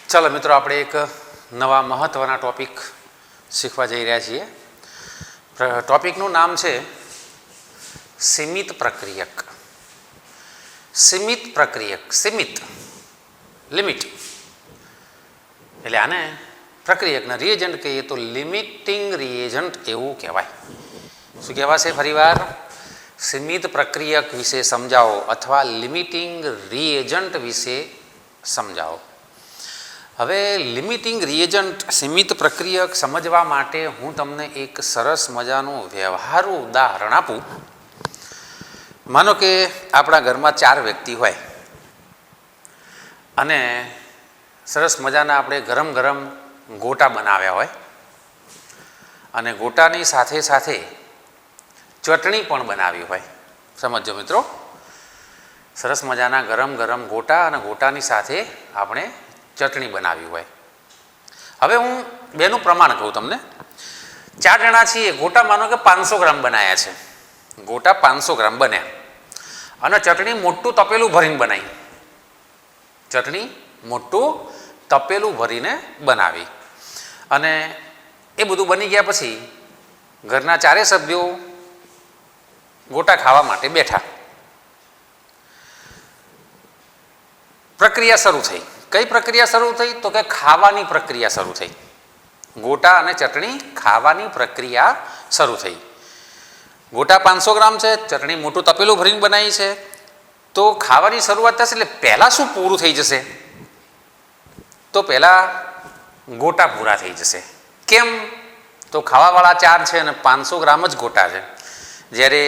ચાલો મિત્રો, આપણે એક નવા મહત્ત્વના ટૉપિક શીખવા જઈ રહ્યા છીએ. ટૉપિકનું નામ છે સીમિત પ્રક્રિયક. સીમિત પ્રક્રિયક, સીમિત, લિમિટ એટલે આને પ્રક્રિયકના રિએજન્ટ કહીએ તો લિમિટિંગ રિએજન્ટ એવું કહેવાય. શું કહેવાશે? ફરીવાર, સીમિત પ્રક્રિયક વિશે સમજાવો અથવા લિમિટિંગ રિએજન્ટ વિશે સમજાવો. હવે લિમિટિંગ રિએજન્ટ, સીમિત પ્રક્રિયક સમજવા માટે હું તમને એક સરસ મજાનું વ્યવહારુ ઉદાહરણ આપું. માનો કે આપણા ઘરમાં 4 વ્યક્તિ હોય અને સરસ મજાના આપણે ગરમ ગરમ ગોટા બનાવ્યા હોય અને ગોટાની સાથે સાથે ચટણી પણ બનાવી હોય. સમજો મિત્રો, સરસ મજાના ગરમ ગરમ ગોટા અને ગોટાની સાથે આપણે ચટણી બનાવી હોય. હવે હું બેનું પ્રમાણ કહું તમને. 4 જણા છીએ, ગોટા માનો કે 500 ગ્રામ બનાવ્યા છે. ગોટા 500 ગ્રામ બન્યા અને ચટણી મોટું તપેલું ભરીને બનાવી. ચટણી મોટું તપેલું ભરીને બનાવી અને એ બધું બની ગયા પછી ઘરના 4 સભ્યો ગોટા ખાવા માટે બેઠા. પ્રક્રિયા શરૂ થઈ. કઈ પ્રક્રિયા શરૂ થઈ? તો કે ખાવાની પ્રક્રિયા શરૂ થઈ. ગોટા અને ચટણી ખાવાની પ્રક્રિયા શરૂ થઈ. ગોટા 500 ગ્રામ છે, ચટણી મોટું તપેલું ભરીને બનાવી છે, તો ખાવાની શરૂઆત થશે. એટલે પહેલાં શું પૂરું થઈ જશે? તો પહેલાં ગોટા પૂરા થઈ જશે. કેમ? તો ખાવાવાળા 4 છે અને 500 ગ્રામ જ ગોટા છે. જ્યારે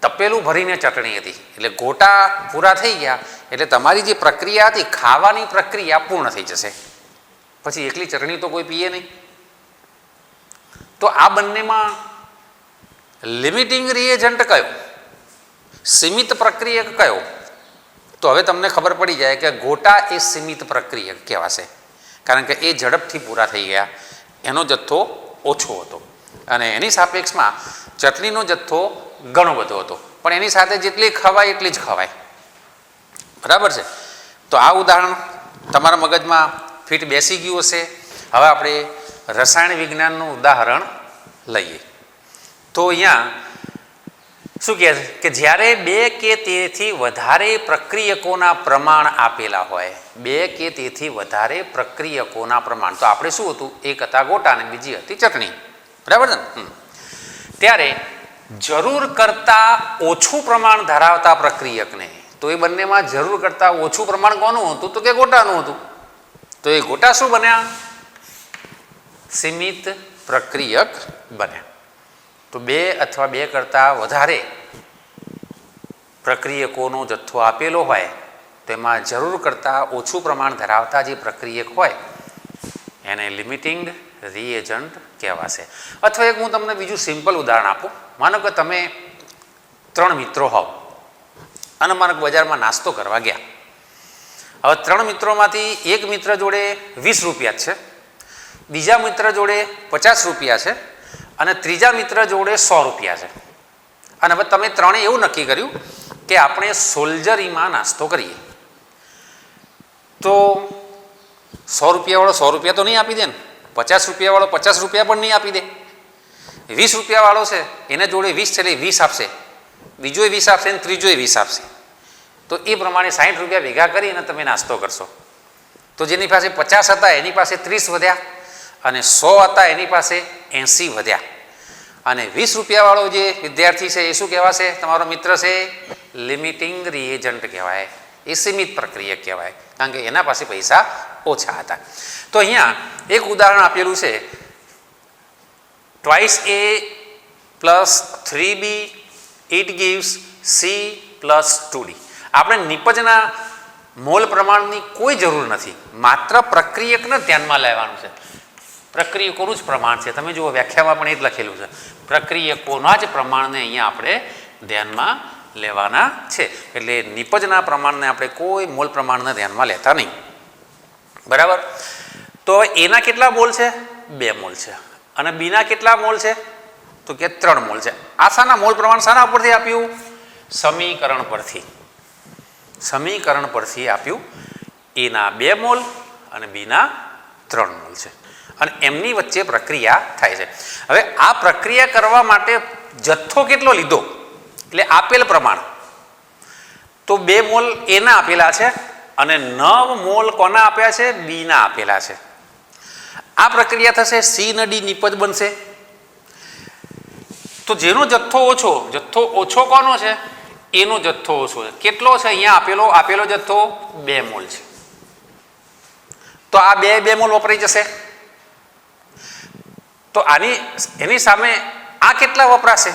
તપેલું ભરીને ચટણી હતી એટલે ગોટા પૂરા થઈ ગયા એટલે તમારી જે પ્રક્રિયા હતી ખાવાની પ્રક્રિયા પૂર્ણ થઈ જશે. પછી એકલી ચટણી તો કોઈ પીએ નહીં. તો આ બંનેમાં લિમિટિંગ રિએજન્ટ કયો, સીમિત પ્રક્રિયક કયો? તો હવે તમને ખબર પડી જાય કે ગોટા એ સીમિત પ્રક્રિયક કહેવાશે, કારણ કે એ ઝડપથી પૂરા થઈ ગયા. એનો જથ્થો ઓછો હતો અને એની સાપેક્ષમાં ચટણીનો જથ્થો ઘણો બધો હતો, પણ એની સાથે જેટલી ખવાય એટલી જ ખવાય. બરાબર છે? તો આ ઉદાહરણ તમારા મગજમાં ફિટ બેસી ગયું હશે. હવે આપણે રસાયણ વિજ્ઞાનનું ઉદાહરણ લઈએ. તો અહીંયા શું કહે છે કે જ્યારે 2 કે તેથી વધારે પ્રક્રિયકોના પ્રમાણ આપેલા હોય, 2 કે તેથી વધારે પ્રક્રિયકોના પ્રમાણ, તો આપણે શું હતું? એક હતા ગોટા અને બીજી હતી ચટણી. બરાબર છે ને? ત્યારે જરૂર કરતાં ઓછું પ્રમાણ ધરાવતા પ્રક્રિયકને, તો એ બંનેમાં જરૂર કરતાં ઓછું પ્રમાણ કોનું હતું? તો કે ગોટાનું હતું. તો એ ગોટા શું બન્યા? સીમિત પ્રક્રિયક બન્યા. તો 2 અથવા 2 કરતાં વધારે પ્રક્રિયકોનો જથ્થો આપેલો હોય તેમાં જરૂર કરતાં ઓછું પ્રમાણ ધરાવતા જે પ્રક્રિયક હોય એને લિમિટિંગ રિએજન્ટ કહેવાશે. અથવા એક હું તમને બીજું સિમ્પલ ઉદાહરણ આપું. માનો કે તમે 3 મિત્રો હોવ અને માનો બજારમાં નાસ્તો કરવા ગયા. હવે 3 મિત્રોમાંથી એક મિત્ર જોડે 20 રૂપિયા છે, બીજા મિત્ર જોડે 50 રૂપિયા છે અને ત્રીજા મિત્ર જોડે 100 રૂપિયા છે. અને હવે તમે 3એ એવું નક્કી કર્યું કે આપણે સોલ્જરીમાં નાસ્તો કરીએ. તો 100 રૂપિયાવાળો 100 રૂપિયા તો નહીં આપી દે ને, 50 રૂપિયાવાળો 50 રૂપિયા પણ નહીં આપી દે. 20 રૂપિયાવાળો છે એને જોડે 20 છે એટલે 20 આપશે, બીજોએ 20 આપશે અને ત્રીજોએ 20 આપશે. તો એ પ્રમાણે 60 રૂપિયા ભેગા કરીને તમે નાસ્તો કરશો. તો જેની પાસે 50 હતા એની પાસે 30 વધ્યા અને 100 હતા એની પાસે 80 વધ્યા. અને 20 રૂપિયાવાળો જે વિદ્યાર્થી છે એ શું કહેવાશે? તમારો મિત્ર છે લિમિટિંગ રિએજન્ટ કહેવાય, એ સીમિત પ્રક્રિયક કહેવાય, કારણ કે એના પાસે પૈસા ઓછા હતા. તો અહીંયા એક ઉદાહરણ આપેલું છે, 2a + 3b it gives c + 2d. આપણે નિપજના મોલ પ્રમાણની કોઈ જરૂર નથી, માત્ર પ્રક્રિયકને ધ્યાનમાં લેવાનું છે. પ્રક્રિયકોનું જ પ્રમાણ છે. તમે જુઓ વ્યાખ્યામાં પણ એ જ લખેલું છે, પ્રક્રિયકોના જ પ્રમાણને અહીંયા આપણે ધ્યાનમાં લેવાના છે. એટલે નિપજના પ્રમાણને આપણે કોઈ મોલ પ્રમાણને ધ્યાનમાં લેતા નહીં. બરાબર? તો એના કેટલા મોલ છે? 2 મોલ છે. અને બીના કેટલા મોલ છે? તો કે 3 મોલ છે. આ શાના મોલ પ્રમાણ શાના ઉપરથી આપ્યું? સમીકરણ પરથી આપ્યું. એના 2 મોલ અને બીના 3 મોલ છે અને એમની વચ્ચે પ્રક્રિયા થાય છે. હવે આ પ્રક્રિયા કરવા માટે જથ્થો કેટલો લીધો એટલે આપેલ પ્રમાણ તો 2 મોલ એના આપેલા છે અને 9 મોલ કોના આપ્યા છે? બીના આપેલા છે. આ પ્રક્રિયા થશે સી અને ડી નિપજ બનશે. તો જેનો જથ્થો ઓછો કોનો છે? એનો જથ્થો ઓછો છે. કેટલો છે? અહીંયા આપેલો જથ્થો 2 મોલ છે. તો આ 2 મોલ વપરાઈ જશે. તો એની સામે આ કેટલા વપરાશે?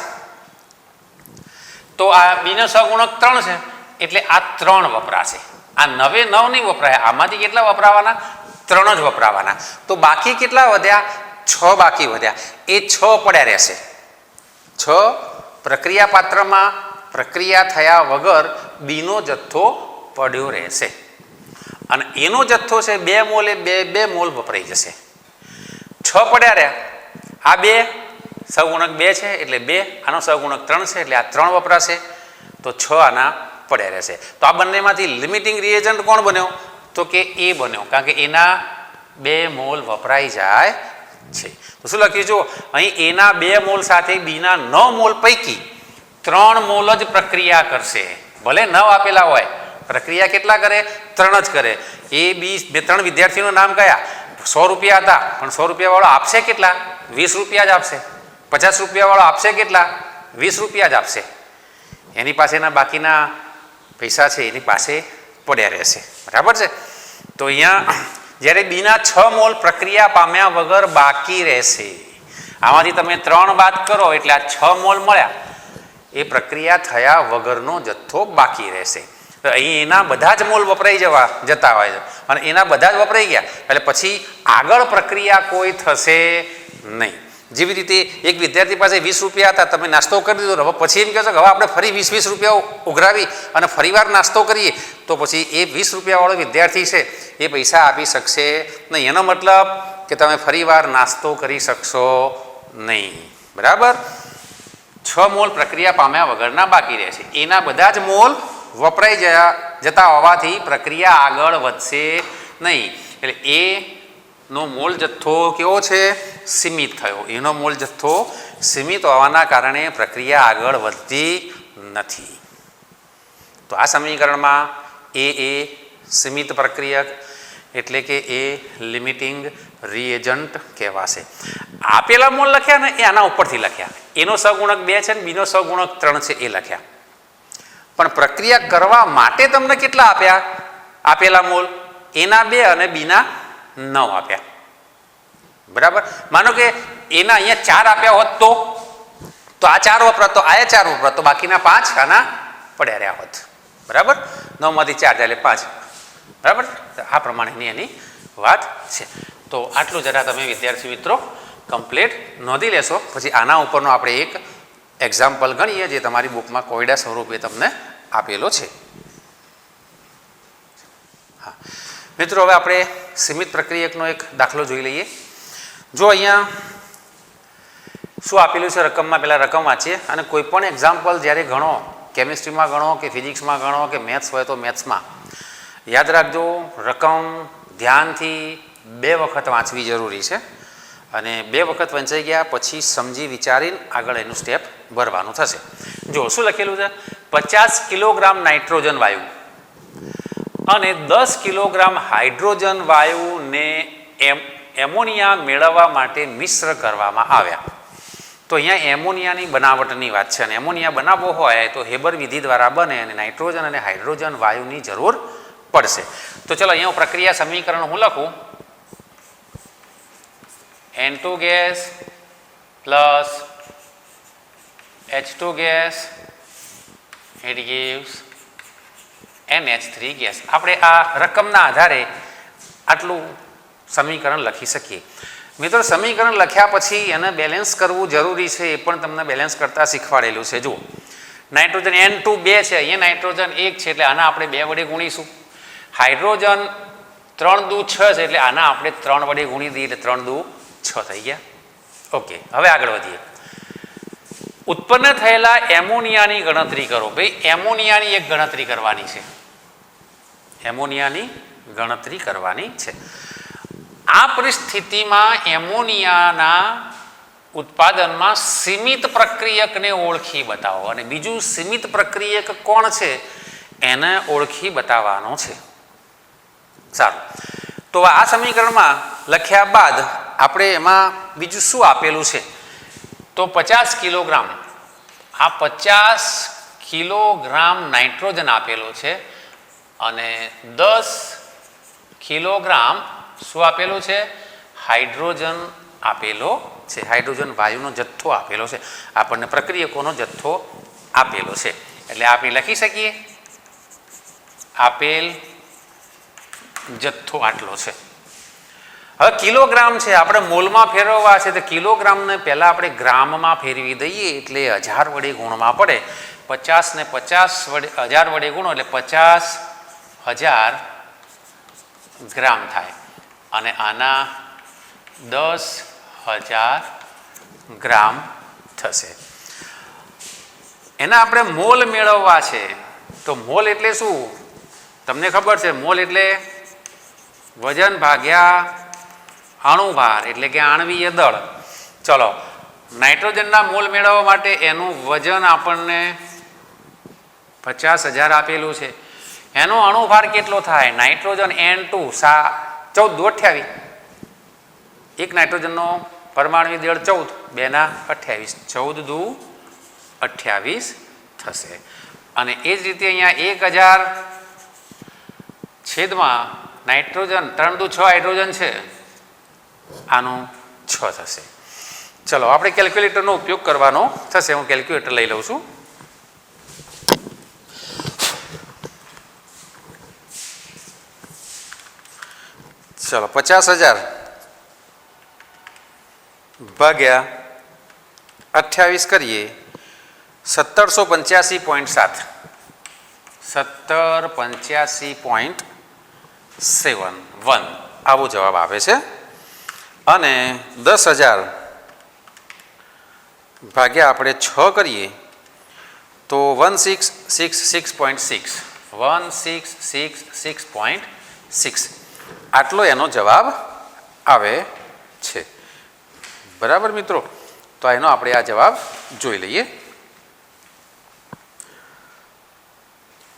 તો આ બીનો સહગુણક 3 છે એટલે આ 3 વપરાશે. આ 9 નહીં વપરાય. આમાંથી કેટલા વપરાવાના? 3 જ વપરાવાના. તો બાકી કેટલા વધ્યા? 6 બાકી વધ્યા. એ 6 પડ્યા રહેશે. 6 પ્રક્રિયા પાત્રમાં પ્રક્રિયા થયા વગર બીનો જથ્થો પડ્યો રહેશે અને એનો જથ્થો છે 2 મોલ એ 2 મોલ વપરાઈ જશે. 6 પડ્યા રહ્યા. આ 2 સહગુણક 2 છે એટલે 2, આનો સહગુણક 3 છે એટલે આ 3 વપરાશે. તો 6 આના પડ્યા રહેશે. તો આ બંનેમાંથી લિમિટિંગ રિએજન્ટ કોણ બન્યો? તો કે એ બન્યો, કારણ કે એના 2 મોલ વપરાઈ જાય છે. તો શું લખ્યું? જો અહીં એના 2 મોલ સાથે બીના 9 મોલ પૈકી 3 મોલ જ પ્રક્રિયા કરશે. ભલે 9 આપેલા હોય, પ્રક્રિયા કેટલા કરે? 3 જ કરે. એ બી 3 વિદ્યાર્થીનું નામ કયા? 100 રૂપિયા હતા, પણ 100 રૂપિયાવાળો આપશે કેટલા? 20 રૂપિયા જ આપશે. 50 રૂપિયાવાળો આપશે કેટલા? 20 રૂપિયા જ આપશે. એની પાસેના બાકીના પૈસા છે એની પાસે પડ્યા રહેશે. બરાબર છે? તો અહીંયા જ્યારે બીના 6 મોલ પ્રક્રિયા પામ્યા વગર બાકી રહેશે. આમાંથી તમે 3 બાદ કરો એટલે આ 6 મોલ મળ્યા. એ પ્રક્રિયા થયા વગરનો જથ્થો બાકી રહેશે. તો અહીં એના બધા જ મોલ વપરાઈ જતા હોય છે અને એના બધા જ વપરાઈ ગયા એટલે પછી આગળ પ્રક્રિયા કોઈ થશે નહીં. જેવી રીતે એક વિદ્યાર્થી પાસે 20 રૂપિયા હતા, તમે નાસ્તો કરી દીધો, હવે પછી એમ કહો છો કે હવે આપણે ફરી 20 રૂપિયા ઉઘરાવી અને ફરીવાર નાસ્તો કરીએ, તો પછી એ 20 રૂપિયાવાળો વિદ્યાર્થી છે એ પૈસા આપી શકશે નહીં. એનો મતલબ કે તમે ફરીવાર નાસ્તો કરી શકશો નહીં. બરાબર? 6 મોલ પ્રક્રિયા પામ્યા વગરના બાકી રહેશે. એના બધા જ મોલ વપરાઈ જતા હોવાથી પ્રક્રિયા આગળ વધશે નહીં. એટલે એનો મોલ જથ્થો કેવો છે? સીમિત થયો. એનો મોલ જથ્થો સીમિત હોવાના કારણે પ્રક્રિયા આગળ વધતી નથી. તો આ સમીકરણમાં એ સીમિત પ્રક્રિયક એટલે કે એ લિમિટિંગ રિએજન્ટ કહેવાશે. આપેલા મોલ લખ્યા ને એ આના ઉપરથી લખ્યા. એનો સહગુણક 2 છે ને બીનો સહગુણક 3 છે એ લખ્યા. પણ પ્રક્રિયા કરવા માટે તમને કેટલા આપ્યા? આપેલા મોલ એના 2 અને બીના 9 આપ્યા. બરાબર? માનો કે એના અહીંયા 4 આપ્યા હોત તો આ 4 વપરાત, તો આ 4 વપરાત, તો બાકીના 5 આના પડ્યા રહ્યા હોત. બરાબર? 9 માંથી 4 એટલે 5. બરાબર? આ પ્રમાણેની એની વાત છે. તો આટલું જરા તમે વિદ્યાર્થી મિત્રો કમ્પ્લીટ નોંધી લેશો. પછી આના ઉપરનો આપણે એક એક્ઝામ્પલ ગણીએ જે તમારી બુકમાં કોયડા સ્વરૂપે તમને આપેલો છે. હા મિત્રો, હવે આપણે સીમિત પ્રક્રિયકનો એક દાખલો જોઈ લઈએ. જો અહીંયા શું આપેલું છે રકમમાં, પહેલાં રકમ વાંચીએ અને કોઈ પણ એક્ઝામ્પલ જ્યારે ગણો, કેમિસ્ટ્રીમાં ગણો કે ફિઝિક્સમાં ગણો કે મેથ્સ હોય તો મેથ્સમાં યાદ રાખજો રકમ ધ્યાનથી 2 વખત વાંચવી જરૂરી છે અને 2 વખત વંચાઈ ગયા પછી સમજી વિચારીને આગળ એનું સ્ટેપ ભરવાનું થશે. જો શું લખેલું છે? 50 કિલોગ્રામ નાઇટ્રોજન વાયુ અને 10 કિલોગ્રામ હાઇડ્રોજન વાયુને એમોનિયા મેળવવા માટે મિશ્ર કરવામાં આવ્યા. તો અહીંયા એમોનિયાની બનાવટની વાત છે અને એમોનિયા બનાવવો હોય તો હેબર વિધિ દ્વારા બને અને નાઇટ્રોજન અને હાઇડ્રોજન વાયુની જરૂર પડશે. તો ચલો અહીંયા પ્રક્રિયા સમીકરણ હું લખું. N2 gas plus H2 gas it gives NH3 gas. આપણે આ રકમના આધારે આટલું સમીકરણ લખી શકીએ. મિત્રો, સમીકરણ લખ્યા પછી એને બેલેન્સ કરવું જરૂરી છે. એ પણ તમને બેલેન્સ કરતાં શીખવાડેલું છે. જુઓ, નાઇટ્રોજન N2 2 છે, અહીંયા નાઇટ્રોજન 1 છે એટલે આના આપણે 2 વડે ગુણીશું. હાઇડ્રોજન 3 દુ 6 છે એટલે આના આપણે 3 વડે ગુણી દઈએ એટલે 3 દુ 6 થઈ ગયા. ઓકે, હવે આગળ વધીએ. ઉત્પન્ન થયેલા એમોનિયાની ગણતરી કરો. ભાઈ, એમોનિયાની એક ગણતરી કરવાની છે. એમોનિયાની ગણતરી કરવાની છે. આ પરિસ્થિતિમાં એમોનિયાના ઉત્પાદનમાં સીમિત પ્રક્રિયકને ઓળખી બતાવો અને બીજું સીમિત પ્રક્રિયક કોણ છે એને ઓળખી બતાવવાનો છે. સારું, તો આ સમીકરણમાં લખ્યા બાદ આપણે એમાં બીજું શું આપેલું છે તો 50 કિલોગ્રામ, આ 50 કિલોગ્રામ નાઇટ્રોજન આપેલો છે અને 10 કિલોગ્રામ શું આપેલું છે હાઇડ્રોજન આપેલો છે. હાઇડ્રોજન વાયુનો જથ્થો આપેલો છે, આપણને પ્રક્રિયકોનો જથ્થો આપેલો છે. એટલે આપણે લખી શકીએ આપેલ જથ્થો આટલો છે. હવે કિલોગ્રામ છે આપણે મોલમાં ફેરવવા છે તો કિલોગ્રામને પહેલાં આપણે ગ્રામમાં ફેરવી દઈએ એટલે 1000 વડે ગુણવા પડે. 50 ને 50 વડે 1000 વડે ગુણો એટલે 50,000 ગ્રામ થાય અને આના 10,000 ગ્રામ થશે. એના આપણે મોલ મેળવવા છે તો મોલ એટલે શું તમને ખબર છે, મોલ એટલે વજન ભાગ્યા અણુભાર એટલે કે આણવીય દળ. ચલો, નાઇટ્રોજનના મોલ મેળવવા માટે એનું વજન આપણને 50,000 આપેલું છે. એનો અણુભાર કેટલો થાય નાઇટ્રોજન N2 14 28, એક નાઇટ્રોજનનો પરમાણુ દળ 14, 2 ના 28, 14 દુ 28 થશે. અને એ જ રીતે અહીંયા 1000 છેદમાં નાઇટ્રોજન 3 દુ 6 હાઇડ્રોજન છે, આનું 6 થશે. ચલો આપણે કેલ્ક્યુલેટરનો ઉપયોગ કરવાનો થશે. હું કેલ્ક્યુલેટર લઈ લઉં છું. ચલો 50,000 ભાગ્યા 28 કરીએ 1785.7, 1785.71 આવો જવાબ આવે છે. અને 10,000 ભાગ્યા આપણે 6 કરીએ તો 1666.6, 1666.6 આટલો એનો જવાબ આવે છે. બરાબર મિત્રો, તો એનો આપણે આ જવાબ જોઈ લઈએ.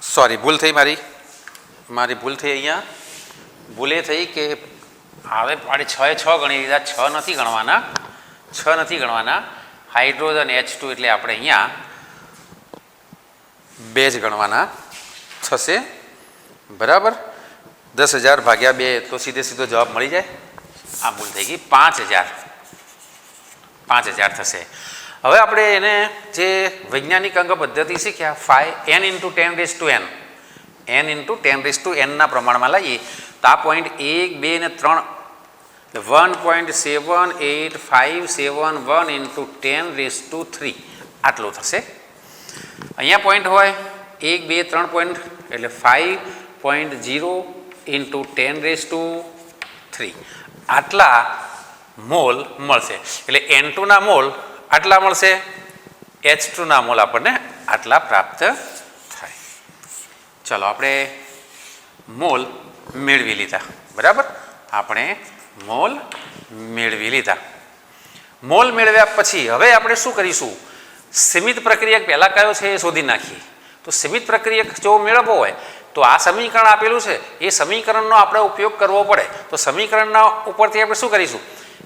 સોરી, ભૂલ થઈ મારી ભૂલ થઈ. અહીંયા ભૂલે થઈ કે હવે આપણે 6 ગણી લીધા, 6 નથી ગણવાના. હાઇડ્રોજન H2 એટલે આપણે અહીંયા 2 જ ગણવાના થશે. બરાબર, 10,000 ભાગ્યા 2 તો સીધો જવાબ મળી જાય. આ ભૂલ થઈ ગઈ, 5,000 થશે. હવે આપણે એને જે વૈજ્ઞાનિક અંક પદ્ધતિ શીખ્યા n × 10⁻n ના પ્રમાણમાં લઈએ તો આ પોઈન્ટ 1, 2 ને 3 1.7857 × 10⁻³ આટલું થશે. અહીંયા પોઈન્ટ હોય 1, 2, 3 પોઈન્ટ એટલે 5.0 × 10⁻³ આટલા મોલ મળશે. એટલે N2 ના મોલ આટલા મળશે, H2 ના મોલ આપણને આટલા પ્રાપ્ત થાય. ચલો આપણે મોલ મેળવી લીધા. બરાબર, આપણે મોલ મેળવી લીધા. મોલ મેળવ્યા પછી હવે આપણે શું કરીશું, સીમિત પ્રક્રિયક પહેલાં કયો છે એ શોધી નાખીએ. તો સીમિત પ્રક્રિયક જો મેળવવો હોય તો આ સમીકરણ આપેલું છે એ સમીકરણનો આપણે ઉપયોગ કરવો પડે. તો સમીકરણના ઉપરથી આપણે શું કરીશું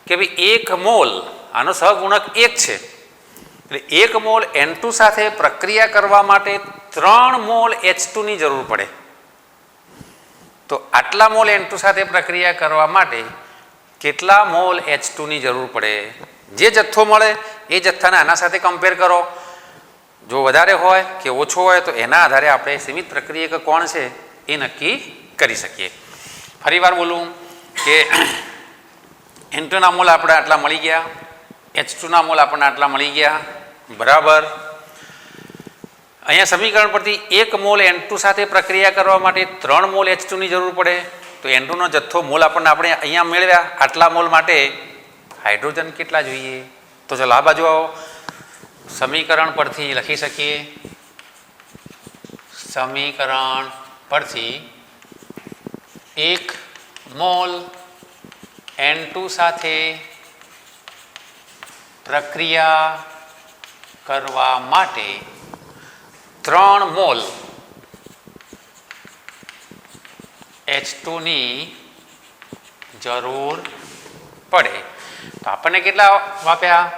કે ભાઈ 1 મોલ, આનો સહગુણક 1 છે એટલે 1 મોલ N2 સાથે પ્રક્રિયા કરવા માટે 3 મોલ H2 ની જરૂર પડે. તો આટલા મોલ N2 સાથે પ્રક્રિયા કરવા માટે કેટલા મોલ H2 ની જરૂર પડે? જે જથ્થો મળે એ જથ્થાને આના સાથે કમ્પેર કરો. જો વધારે હોય કે ઓછો હોય તો એના આધારે આપણે સીમિત પ્રક્રિયક કોણ છે એ નક્કી કરી શકીએ. ફરીવાર બોલું કે N2 ના મોલ આપણે આટલા મળી ગયા, H2 ના મોલ આપણને આટલા મળી ગયા. બરાબર, અહીંયા સમીકરણ પરથી 1 મોલ N2 સાથે પ્રક્રિયા કરવા માટે 3 મોલ H2 ની જરૂર પડે. તો N2 નો જથ્થો મોલ આપણે અહીંયા મેળવ્યા. આટલા મોલ માટે હાઇડ્રોજન કેટલા જોઈએ? તો ચાલો આ બાજુ આવો, સમીકરણ પરથી લખી શકીએ. સમીકરણ પરથી 1 મોલ N2 સાથે પ્રક્રિયા કરવા માટે 3 મોલ H2 ની જરૂર પડે. તો આપણને કેટલા વાપ્યા?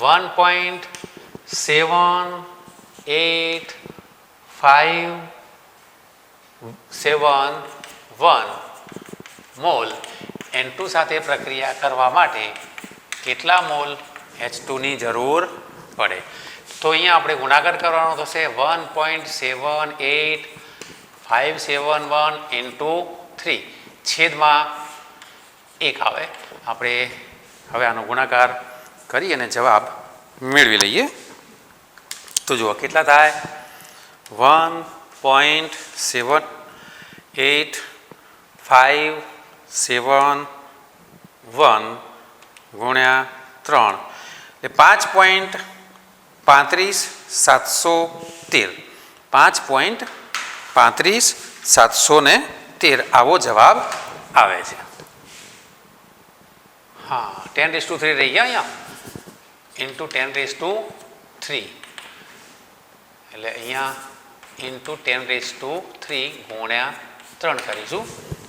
1.7851 મોલ N2 સાથે પ્રક્રિયા કરવા માટે કેટલા મોલ H2 ની જરૂર પડે? તો અહીંયા આપણે ગુણાકાર કરવાનો થશે 1.78571 ઇન્ટુ 3 છેદમાં 1 આવે. આપણે હવે આનો ગુણાકાર કરી અને જવાબ મેળવી લઈએ. તો જુઓ કેટલા થાય? 1.7851 ગુણ્યા 3 એટલે 5.35713 5.35713 આવો જવાબ આવે છે. હા, 10⁻³ રહી ગયા અહીંયા ઇન્ટુ 10⁻³ એટલે અહીંયા ઇન્ટુ 10⁻³ ગુણ્યા 3 કરીશું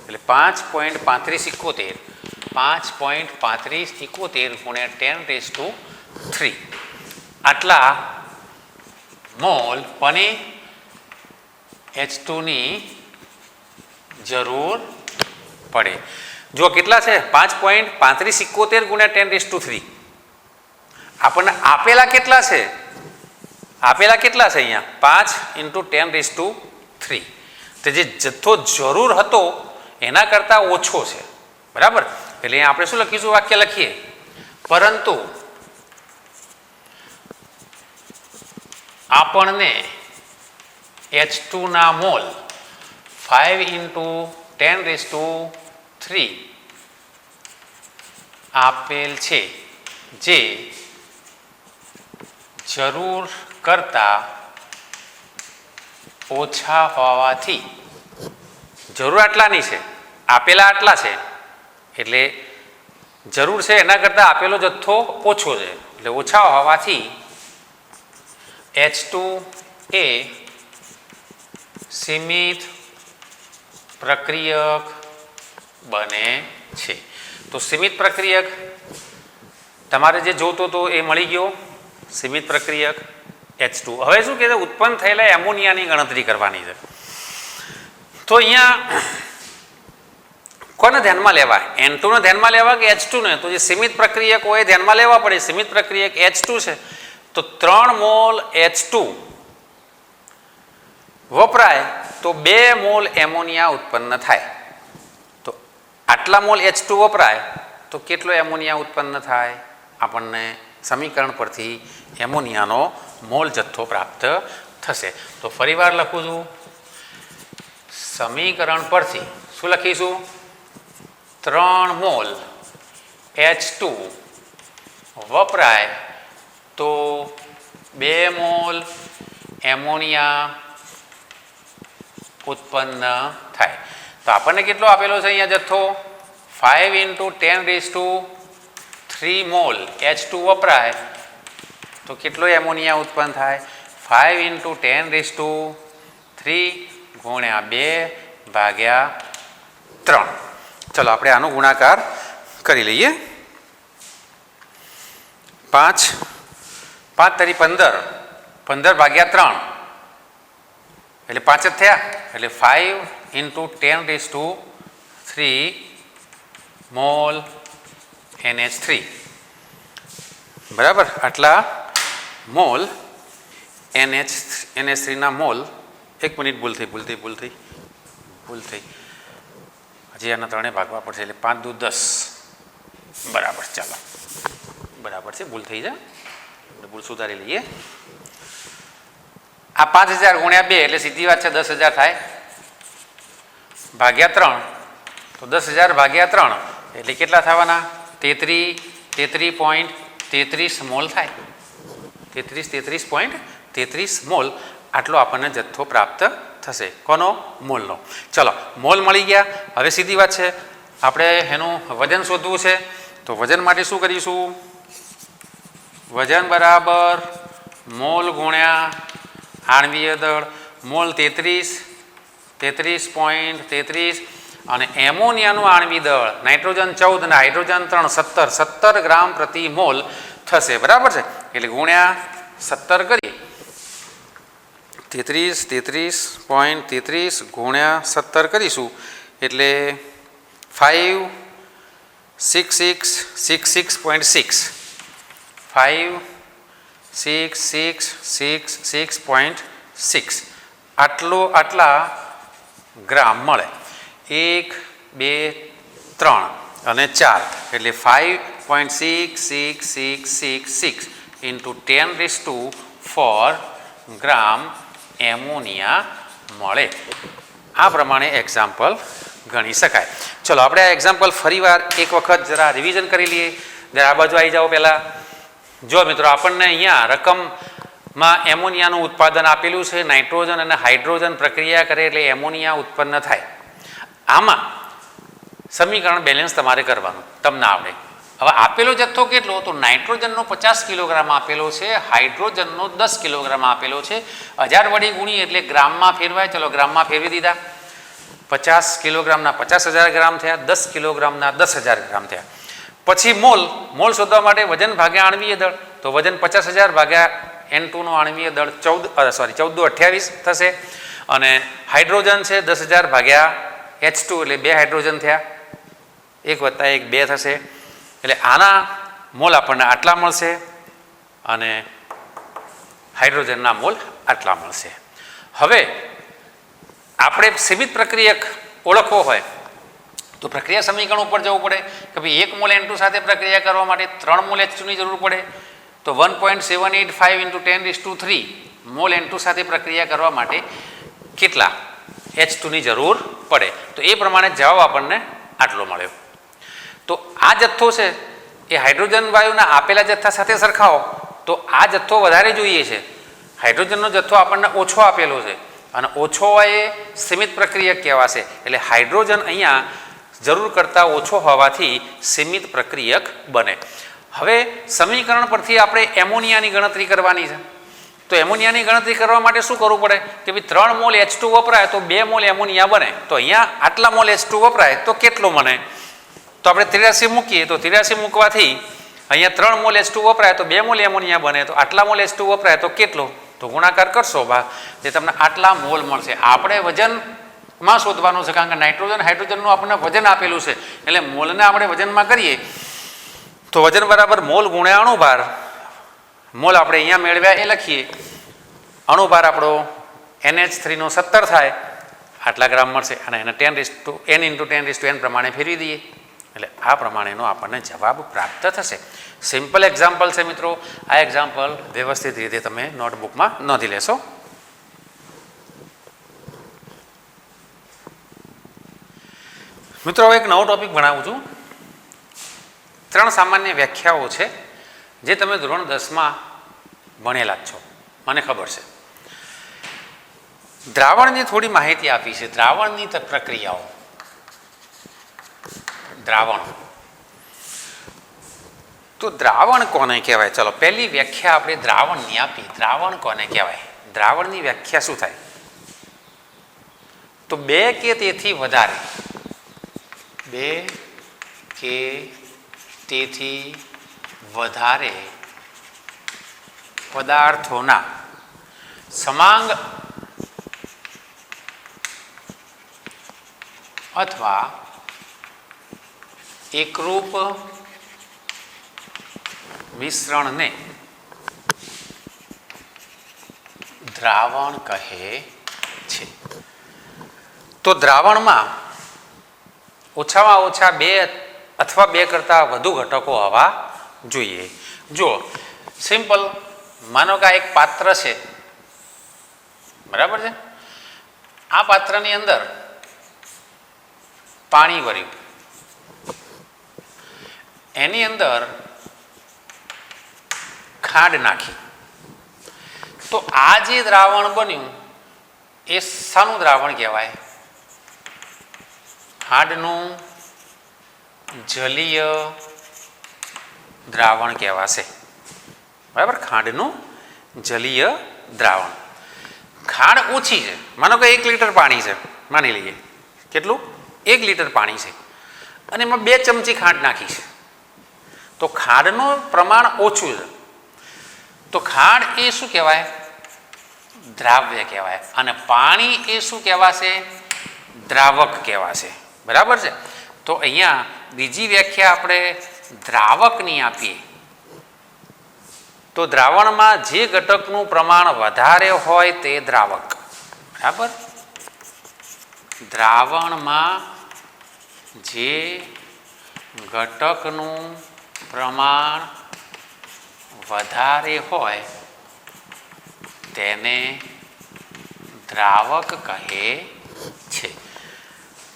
એટલે 5.3571 ગુણ્યા 10⁻³ આટલા મોલ કોની H2 ની જરૂર પડે. જો કેટલા છે? 5.3571 ગુણ્યા 10⁻³ આપણને આપેલા કેટલા છે? આપેલા કેટલા છે અહીંયા? 5 ઇન્ટુ 10⁻³ તો જે જથ્થો જરૂર હતો એના કરતાં ઓછો છે. બરાબર? એટલે અહીંયા આપણે શું લખીશું? વાક્ય લખીએ, પરંતુ આપણને H2 ના મોલ 5 ઇન્ટુ 10⁻³ આપેલ છે, જે જરૂર કરતાં ઓછા હોવાથી, જરૂર આટલાની છે, આપેલા આટલા છે, એટલે જરૂર છે એના કરતાં આપેલો જથ્થો ઓછો છે, એટલે ઓછા હોવાથી H2 એ સીમિત પ્રક્રિયક બને છે. તો સીમિત પ્રક્રિયક તમારે જે જોતો હતો એ મળી ગયો, સીમિત પ્રક્રિયક H2. હવે શું કહે છે? ઉત્પન્ન થયેલા એમોનિયાની ગણતરી કરવાની છે. તો અહીંયા કોને ધ્યાનમાં લેવા? N2 ને ધ્યાનમાં લેવા કે H2 ને? તો જે સીમિત પ્રક્રિયક હોય એ ધ્યાનમાં લેવા પડે. સીમિત પ્રક્રિયક H2 છે તો 3 મોલ H2 વપરાય તો 2 મોલ એમોનિયા ઉત્પન્ન થાય. તો આટલા મોલ H2 વપરાય તો કેટલો એમોનિયા ઉત્પન્ન થાય? આપણને સમીકરણ પરથી એમોનિયાનો મોલ જથ્થો પ્રાપ્ત થશે. તો ફરીવાર લખું છું, સમીકરણ પરથી શું લખીશું? 3 મોલ H2 વપરાય તો 2 મોલ એમોનિયા ઉત્પન્ન થાય. તો આપણને કેટલો આપેલો છે અહીંયા જથ્થો? 5 ઇન્ટુ 10⁻³ મોલ H2 વપરાય તો કેટલો એમોનિયા ઉત્પન્ન થાય? 5 ઇન્ટુ 10⁻³ ગુણ્યા 2/3. ચલો આપણે આનો ગુણાકાર કરી લઈએ. 5 તરી 15, 15/3 એટલે 5 જ થયા. એટલે 5 ઇન્ટુ 10⁻³ મોલ NH3. બરાબર? આટલા મોલ NH3 ના મોલ. 1 મિનિટ, ભૂલ થઈ. હજી આના 3 ભાગવા પડશે એટલે 5 દુ 10. બરાબર, ચાલો બરાબર છે, ભૂલ થઈ જાય, ભૂલ સુધારી લઈએ. આ 5000 ગુણ્યા 2 એટલે સીધી વાત છે 10,000 થાય, ભાગ્યા 3 તો 10,000 ભાગ્યા 3 એટલે કેટલા થવાના? 33.33 મોલ થાય. 33.33 મોલ આટલો આપણને જથ્થો પ્રાપ્ત થશે. કોનો? મોલનો. ચલો, મોલ મળી ગયા. હવે સીધી વાત છે, આપણે એનું વજન શોધવું છે. તો વજન માટે શું કરીશું? વજન બરાબર મોલ ગુણ્યા આણ્વીય દળ. મોલ 33.33 અને એમોનિયાનું આણ્વીય દળ નાઇટ્રોજન 14 અને હાઇડ્રોજન 3 17 ગ્રામ પ્રતિ મોલ થશે. બરાબર છે. એટલે ગુણ્યા 17 કરીએ 33.33 ગુણ્યા 17 કરીશું એટલે 56666.6 56666.6 આટલા ગ્રામ મળે. 1 2 3 અને 4 એટલે 5.6666 ઇન્ટુ 10⁴ ગ્રામ એમોનિયા મળે. આ પ્રમાણે એક્ઝામ્પલ ગણી શકાય. ચલો આપણે આ એક્ઝામ્પલ ફરીવાર એક વખત જરા રિવિઝન કરી લઈએ. જરા આ બાજુ આવી જાઓ પહેલાં. જો મિત્રો આપણને અહીંયા રકમમાં એમોનિયાનું ઉત્પાદન આપેલું છે. નાઇટ્રોજન અને હાઇડ્રોજન પ્રક્રિયા કરે એટલે એમોનિયા ઉત્પન્ન થાય. આમાં સમીકરણ બેલેન્સ તમારે કરવાનું, તમને આવડે. હવે આપેલો જથ્થો કેટલો? તો નાઇટ્રોજનનો 50 કિલોગ્રામ આપેલો છે, હાઇડ્રોજનનો 10 કિલોગ્રામ આપેલો છે. 1000 વડે ગુણી એટલે ગ્રામમાં ફેરવાય. ચલો ગ્રામમાં ફેરવી દીધા. 50 કિલોગ્રામના 50,000 ગ્રામ થયા, 10 કિલોગ્રામના 10,000 ગ્રામ થયા. પછી મોલ શોધવા માટે વજન ભાગ્યા આણ્વીય દળ. તો વજન 50,000 ભાગ્યા N2 નો આણ્વીય દળ 14 થશે. અને હાઇડ્રોજન છે 10,000 ભાગ્યા H2 એટલે 2 હાઇડ્રોજન થયા. 1 + 1 2 થશે. એટલે આના મોલ આપણને આટલા મળશે અને હાઇડ્રોજનના મોલ આટલા મળશે. હવે આપણે સીમિત પ્રક્રિયક ઓળખવો હોય તો પ્રક્રિયા સમીકરણ ઉપર જવું પડે કે ભાઈ 1 મોલ N2 સાથે પ્રક્રિયા કરવા માટે 3 મોલ H2 ની જરૂર પડે. તો 1.785 × 10⁵ મોલ N2 સાથે પ્રક્રિયા કરવા માટે કેટલા H2 ની જરૂર પડે? તો એ પ્રમાણે જવાબ આપણને આટલો મળ્યો. તો આ જથ્થો છે એ હાઇડ્રોજન વાયુના આપેલા જથ્થા સાથે સરખાવો તો આ જથ્થો વધારે જોઈએ છે. હાઇડ્રોજનનો જથ્થો આપણને ઓછો આપેલો છે અને ઓછો હોય એ સીમિત પ્રક્રિયક કહેવાશે. એટલે હાઇડ્રોજન અહીંયા જરૂર કરતાં ઓછો હોવાથી સીમિત પ્રક્રિયક બને. હવે સમીકરણ પરથી આપણે એમોનિયાની ગણતરી કરવાની છે. તો એમોનિયાની ગણતરી કરવા માટે શું કરવું પડે કે ભાઈ 3 મોલ H2 વપરાય તો 2 મોલ એમોનિયા બને. તો અહીંયા આટલા મોલ H2 વપરાય તો કેટલો બને? તો આપણે 83 મૂકીએ તો 83 મૂકવાથી અહીંયા 3 મોલ H2 વપરાય તો 2 મોલ એમોનિયા બને. તો આટલા મોલ H2 વપરાય તો કેટલો? તો ગુણાકાર કરશો ભાગ જે તમને આટલા મોલ મળશે. આપણે વજનમાં શોધવાનું છે કારણ કે નાઇટ્રોજન હાઇડ્રોજનનું આપણને વજન આપેલું છે એટલે મોલને આપણે વજનમાં કરીએ તો વજન બરાબર મોલ ગુણ્યા અણુભાર. મોલ આપણે અહીંયા મેળવ્યા એ લખીએ. અણુભાર આપણો NH3 નો 17 થાય આટલા ગ્રામ મળશે અને એને 10⁻10⁻n પ્રમાણે ફેરવી દઈએ એટલે આ પ્રમાણેનો આપણને જવાબ પ્રાપ્ત થશે. સિમ્પલ એક્ઝામ્પલ છે મિત્રો. આ એક્ઝામ્પલ વ્યવસ્થિત રીતે તમે નોટબુકમાં નોંધી લેશો. મિત્રો હવે એક નવો ટોપિક ભણાવું છું. 3 સામાન્ય વ્યાખ્યાઓ છે જે તમે ધોરણ 10માં ભણેલા જ છો, મને ખબર છે. દ્રાવણની થોડી માહિતી આપી છે. દ્રાવણની પ્રક્રિયાઓ. દ્રાવણ તો દ્રાવણ કોને કહેવાય? ચલો પહેલી વ્યાખ્યા આપણે દ્રાવણની આપી. દ્રાવણ કોને કહેવાય? દ્રાવણની વ્યાખ્યા શું થાય? તો 2 કે તેથી વધારે 2 કે તેથી વધારે પદાર્થોના સમાંગ અથવા એકરૂપ મિશ્રણને દ્રાવણ કહે છે. તો દ્રાવણમાં ઓછામાં ઓછા 2 અથવા 2 કરતાં વધુ ઘટકો હોવા જોઈએ. જો સિમ્પલ માનો કે એક પાત્ર છે, બરાબર છે. આ પાત્રની અંદર પાણી ભર્યું, એની અંદર ખાંડ નાખી. તો આ જે દ્રાવણ બન્યું એ શાનું દ્રાવણ કહેવાય? ખાંડનું જલીય દ્રાવણ કહેવાશે. બરાબર, ખાંડનું જલીય દ્રાવણ. ખાંડ ઓછી છે, માનો કે 1 લીટર પાણી છે, માની લઈએ. કેટલું? 1 લીટર પાણી છે અને એમાં 2 ચમચી ખાંડ નાખી છે, તો ખાંડનું પ્રમાણ ઓછું છે. તો ખાંડ એ શું કહેવાય? દ્રાવ્ય કહેવાય. અને પાણી એ શું કહેવાશે? દ્રાવક કહેવાશે. બરાબર છે. તો અહીંયા બીજી વ્યાખ્યા આપણે દ્રાવકની આપીએ તો દ્રાવણમાં જે ઘટકનું પ્રમાણ વધારે હોય તે દ્રાવક. બરાબર, દ્રાવણમાં જે ઘટકનું પ્રમાણ વધારે હોય તેને દ્રાવક કહે છે.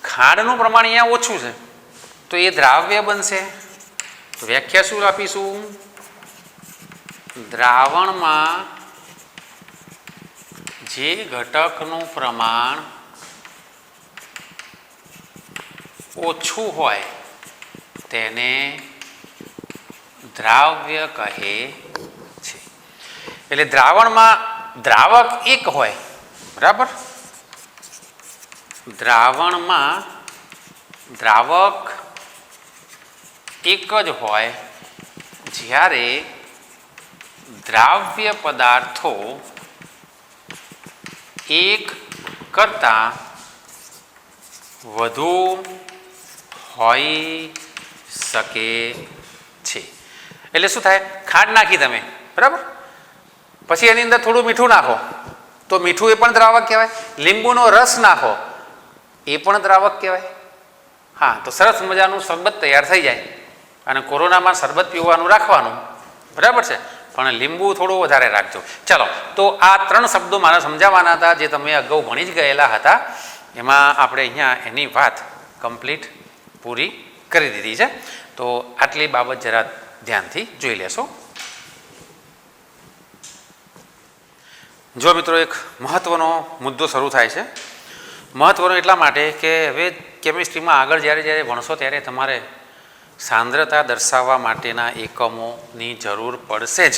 ખાંડનું પ્રમાણ અહીંયા ઓછું છે તો એ દ્રાવ્ય બનશે. તો વ્યાખ્યા શું આપીશું? દ્રાવણમાં જે ઘટકનું પ્રમાણ ઓછું હોય તેને દ્રાવ્ય કહે છે. એટલે દ્રાવણમાં દ્રાવક એક હોય. બરાબર, દ્રાવણમાં દ્રાવક એક જ હોય જ્યારે દ્રાવ્ય પદાર્થો એક કરતાં વધુ હોઈ શકે છે. એટલે શું થાય? ખાંડ નાખી તમે, બરાબર, પછી એની અંદર થોડું મીઠું નાખો તો મીઠું એ પણ દ્રાવક કહેવાય. લીંબુનો રસ નાખો એ પણ દ્રાવક કહેવાય. હા, તો સરસ મજાનું શરબત તૈયાર થઈ જાય અને કોરોનામાં શરબત પીવાનું રાખવાનું. બરાબર છે, પણ લીંબુ થોડું વધારે રાખજો. ચાલો, તો આ 3 શબ્દો મારે સમજાવવાના હતા જે તમે અગાઉ ભણી જ ગયેલા હતા. એમાં આપણે અહીંયા એની વાત કમ્પ્લીટ પૂરી કરી દીધી છે. તો આટલી બાબત જરા ધ્યાનથી જોઈ લેશો. જો મિત્રો, એક મહત્ત્વનો મુદ્દો શરૂ થાય છે. મહત્ત્વનો એટલા માટે કે હવે કેમિસ્ટ્રીમાં આગળ જ્યારે ભણશો ત્યારે તમારે સાંદ્રતા દર્શાવવા માટેના એકમોની જરૂર પડશે જ.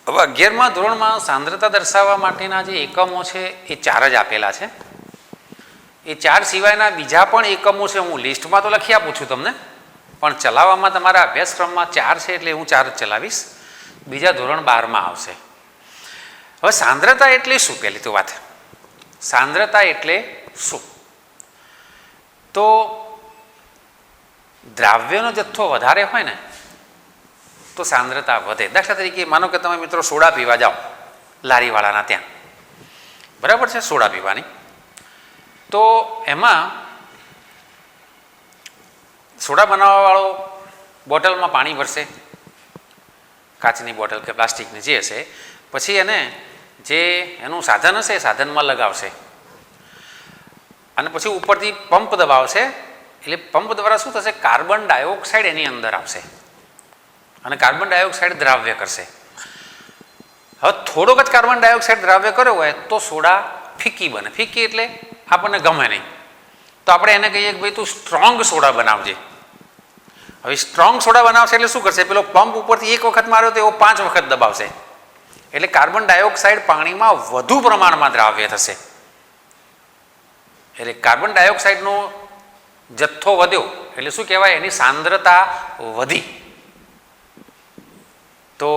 હવે 11મા ધોરણમાં સાંદ્રતા દર્શાવવા માટેના જે એકમો છે એ 4 જ આપેલા છે. એ 4 સિવાયના બીજા પણ એકમો છે. હું લિસ્ટમાં તો લખી આપું છું તમને, પણ ચલાવવામાં તમારા અભ્યાસક્રમમાં 4 છે એટલે હું 4 જ ચલાવીશ. બીજા ધોરણ 12માં આવશે. હવે સાંદ્રતા એટલે શું? પહેલી તો વાત, સાંદ્રતા એટલે શું? તો દ્રાવ્યનો જથ્થો વધારે હોય ને તો સાંદ્રતા વધે. દાખલા તરીકે માનો કે તમે મિત્રો સોડા પીવા જાઓ લારીવાળાના ત્યાં, બરાબર છે, સોડા પીવાની. તો એમાં સોડા બનાવવાવાળો બોટલમાં પાણી ભરશે, કાચની બોટલ કે પ્લાસ્ટિકની જે હશે, પછી એને જે એનું સાધન હશે એ સાધનમાં લગાવશે અને પછી ઉપરથી પંપ દબાવશે. એટલે પંપ દ્વારા શું થશે? કાર્બન ડાયોક્સાઇડ એની અંદર આવશે અને કાર્બન ડાયોક્સાઇડ દ્રાવ્ય કરશે. હવે થોડોક જ કાર્બન ડાયોક્સાઇડ દ્રાવ્ય કર્યો હોય તો સોડા ફીકી બને. ફીકી એટલે આપણને ગમે નહીં, તો આપણે એને કહીએ કે ભાઈ તું સ્ટ્રોંગ સોડા બનાવજે. હવે સ્ટ્રોંગ સોડા બનાવશે એટલે શું કરશે? પેલો પંપ ઉપરથી એક વખત માર્યો તો એવો 5 વખત દબાવશે. એટલે કાર્બન ડાયોક્સાઇડ પાણીમાં વધુ પ્રમાણમાં દ્રાવ્ય થશે. એટલે કાર્બન ડાયોક્સાઇડનો જથ્થો વધ્યો એટલે શું કહેવાય? એની સાંદ્રતા વધી. તો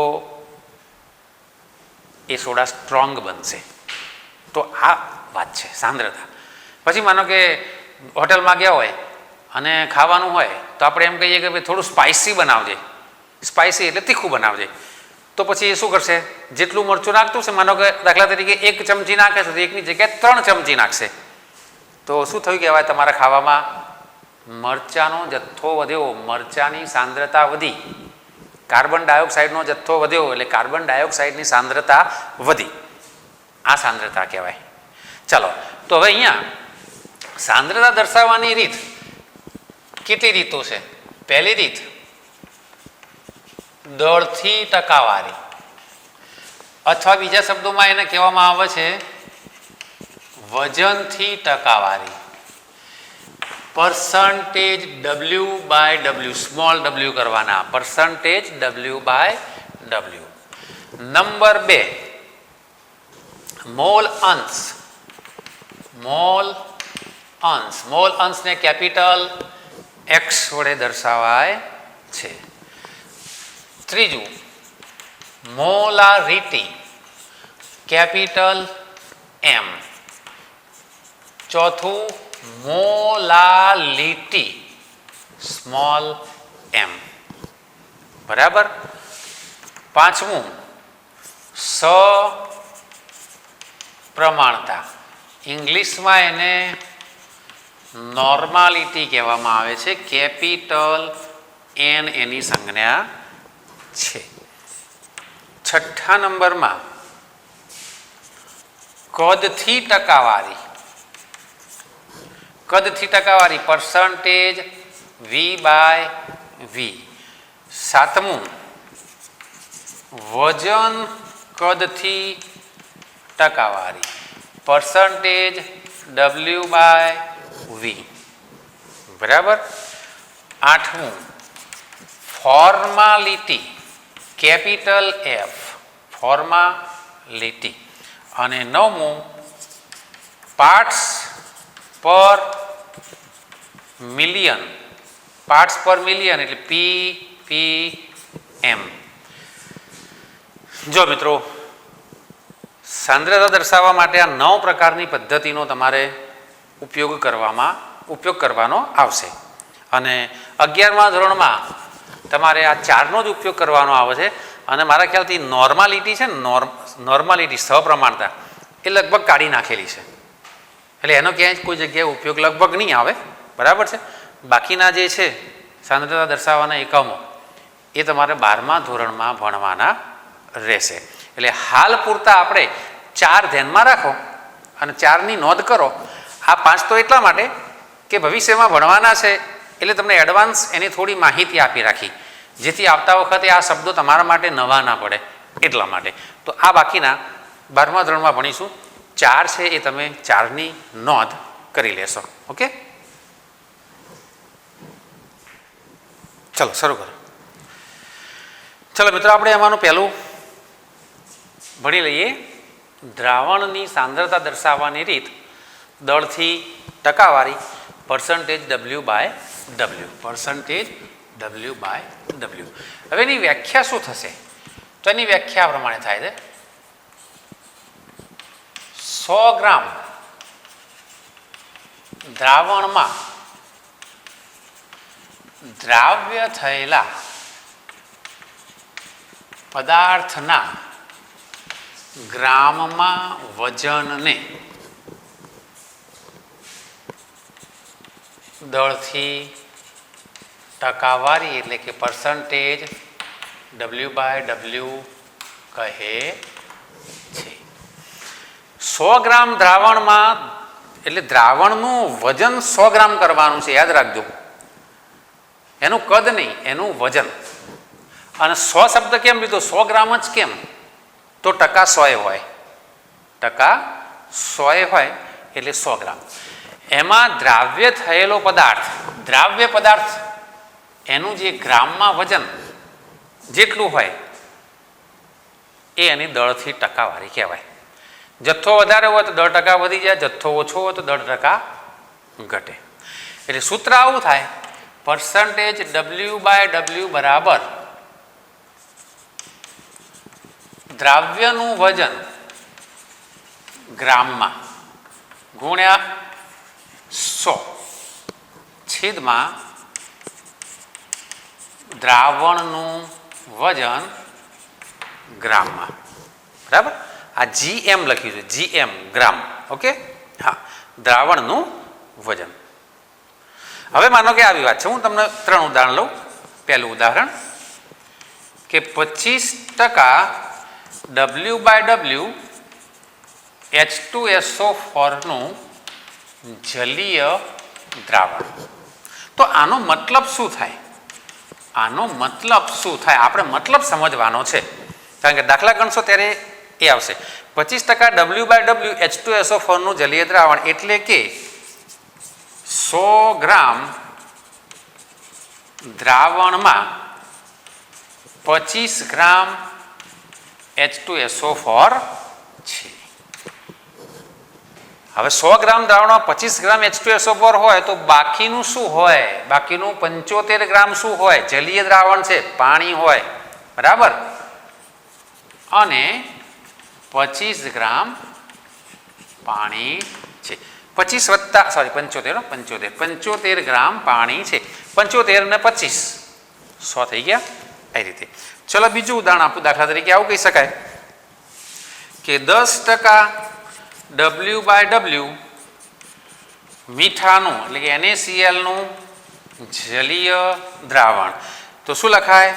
એ સોડા સ્ટ્રોંગ બનશે. તો આ વાત છે સાંદ્રતા. પછી માનો કે હોટલમાં ગયા હોય અને ખાવાનું હોય તો આપણે એમ કહીએ કે ભાઈ થોડું સ્પાઇસી બનાવજે. સ્પાઇસી એટલે તીખું બનાવજે. તો પછી એ શું કરશે? જેટલું મરચું નાખતું છે, માનો કે દાખલા તરીકે 1 ચમચી નાખે છે તો 1ની જગ્યાએ 3 ચમચી નાખશે. તો શું થયું કહેવાય? તમારા ખાવામાં મરચાંનો જથ્થો વધ્યો, મરચાંની સાંદ્રતા વધી. કાર્બન ડાયોક્સાઇડનો જથ્થો વધ્યો એટલે કાર્બન ડાયોક્સાઇડની સાંદ્રતા વધી. આ સાંદ્રતા કહેવાય. ચાલો, તો હવે અહીંયા સાંદ્રતા દર્શાવવાની રીત કેટલી રીતો છે? પહેલી રીત દળથી ટકાવારી, અથવા બીજા શબ્દોમાં એને કહેવામાં આવે છે વજનથી ટકાવારી. Percentage W by W, small W કરવાના, percentage W by W. Number 2, mole અંશ. મોલ અંશ, મોલ અંશને કેપિટલ એક્સ વડે દર્શાવાય છે. ત્રીજું, મોલારિટી, કેપિટલ એમ. ચોથું, મોલાલિટી, સ્મોલ એમ. બરાબર. પાંચમું, સપ્રમાણતા, ઇંગ્લિશમાં એને નોર્માલિટી કહેવામાં આવે છે, કેપિટલ એન એની સંજ્ઞા છે. છઠ્ઠા નંબરમાં કદથી ટકાવારી, કદથી ટકાવારી, પરસન્ટેજ વી બાય વી. સાતમું, વજન કદથી ટકાવારી, પરસન્ટેજ ડબલ્યુ બાય વી. બરાબર. આઠમું, ફોર્માલિટી, કેપિટલ એફ, ફોર્માલિટી. અને નવમું, પાર્ટ્સ પર મિલિયન, પાર્ટ્સ પર મિલિયન એટલે PPM. જો મિત્રો, સાંદ્રતા દર્શાવવા માટે આ 9 પ્રકારની પદ્ધતિનો તમારે ઉપયોગ કરવાનો આવશે. અને 11મા ધોરણમાં તમારે આ 4નો જ ઉપયોગ કરવાનો આવે છે. અને મારા ખ્યાલથી નોર્માલિટી છે ને, નોર્માલિટી, સપ્રમાણતા, એ લગભગ કાઢી નાખેલી છે. એટલે એનો ક્યાંય કોઈ જગ્યાએ ઉપયોગ લગભગ નહીં આવે. બરાબર છે. બાકીના જે છે સાંદ્રતા દર્શાવવાના એકમો એ તમારે 12મા ધોરણમાં ભણવાના રહેશે. એટલે હાલ પૂરતા આપણે 4 ધ્યાનમાં રાખો અને 4ની નોંધ કરો. આ 5 તો એટલા માટે કે ભવિષ્યમાં ભણવાના છે એટલે તમને એડવાન્સ એની થોડી માહિતી આપી રાખી, જેથી આવતા વખતે આ શબ્દો તમારા માટે નવા ના પડે એટલા માટે. તો આ બાકીના 12મા ધોરણમાં ભણીશું. 4 છે એ તમે 4ની નોંધ કરી લેશો. ઓકે, ચલો શરૂ કરો. ચલો મિત્રો, આપણે એમાંનું પહેલું ભણી લઈએ. દ્રાવણની સાંદ્રતા દર્શાવવાની રીત, દળથી ટકાવારી, percentage W by W, percentage W by W. હવે એની વ્યાખ્યા શું થશે? તો એની વ્યાખ્યા પ્રમાણે થાય છે. 100 ગ્રામ દ્રાવણમાં દ્રાવ્ય થયેલા પદાર્થના ગ્રામમાં વજનને દળથી ટકાવારી એટલે કે પરસન્ટેજ ડબલ્યુ બાય ડબલ્યુ કહે છે. 100 ગ્રામ દ્રાવણમાં એટલે દ્રાવણનું વજન 100 ગ્રામ કરવાનું છે, યાદ રાખજો. એનું કદ નહીં, એનું વજન. અને 100 શબ્દ કેમ લીધો? 100 ગ્રામ જ કેમ? તો ટકા 100 હોય, ટકા 100 હોય એટલે 100 ગ્રામ. એમાં દ્રાવ્ય થયેલો પદાર્થ, દ્રાવ્ય પદાર્થ એનું જે ગ્રામમાં વજન જેટલું હોય એ એની દળથી ટકાવારી કહેવાય. જથ્થો વધારે હોય તો 10% વધી જાય, જથ્થો ઓછો હોય તો 10% ઘટે. એટલે સૂત્ર આવું થાય, પરસન્ટેજ ડબલ્યુ બાય ડબલ્યુ બરાબર દ્રાવ્યનું વજન ગ્રામમાં ગુણ્યા 100 છેદમાં દ્રાવણનું વજન ગ્રામમાં. બરાબર. આ GM લખ્યું છે, GM ગ્રામ. ઓકે, હા, દ્રાવણનું વજન. હવે માનો કે આવી વાત છે, હું તમને 3 ઉદાહરણ લઉં. પહેલું ઉદાહરણ કે 25% ડબલ્યુ બાય ડબલ્યુ H2SO4નું જલીય દ્રાવણ. તો આનો મતલબ શું થાય? આનો મતલબ શું થાય? આપણે મતલબ સમજવાનો છે, કારણ કે દાખલા ગણશો ત્યારે એ આવશે. 25% ડબલ્યુ બાય ડબલ્યુ H2SO4નું જલીય દ્રાવણ એટલે કે 100 100 ગ્રામ દ્રાવણમાં 25 ગ્રામ H2SO4 છે. હવે 100 ગ્રામ દ્રાવણમાં 25 ગ્રામ H2SO4 હોય તો બાકીનું શું હોય? બાકીનું 75 ગ્રામ શું હોય? જલીય દ્રાવણ છે, પાણી હોય, બરાબર. અને 25 ગ્રામ પાણી છે. 25 વત્તા 75 ગ્રામ પાણી છે. 75 ને 25 100 થઈ ગયા. એ રીતે. ચલો બીજું ઉદાહરણ આપું. દાખલા તરીકે આવું કહી શકાય કે 10% W/W મીઠાનું એટલે કે NaClનું જલીય દ્રાવણ. તો શું લખાય?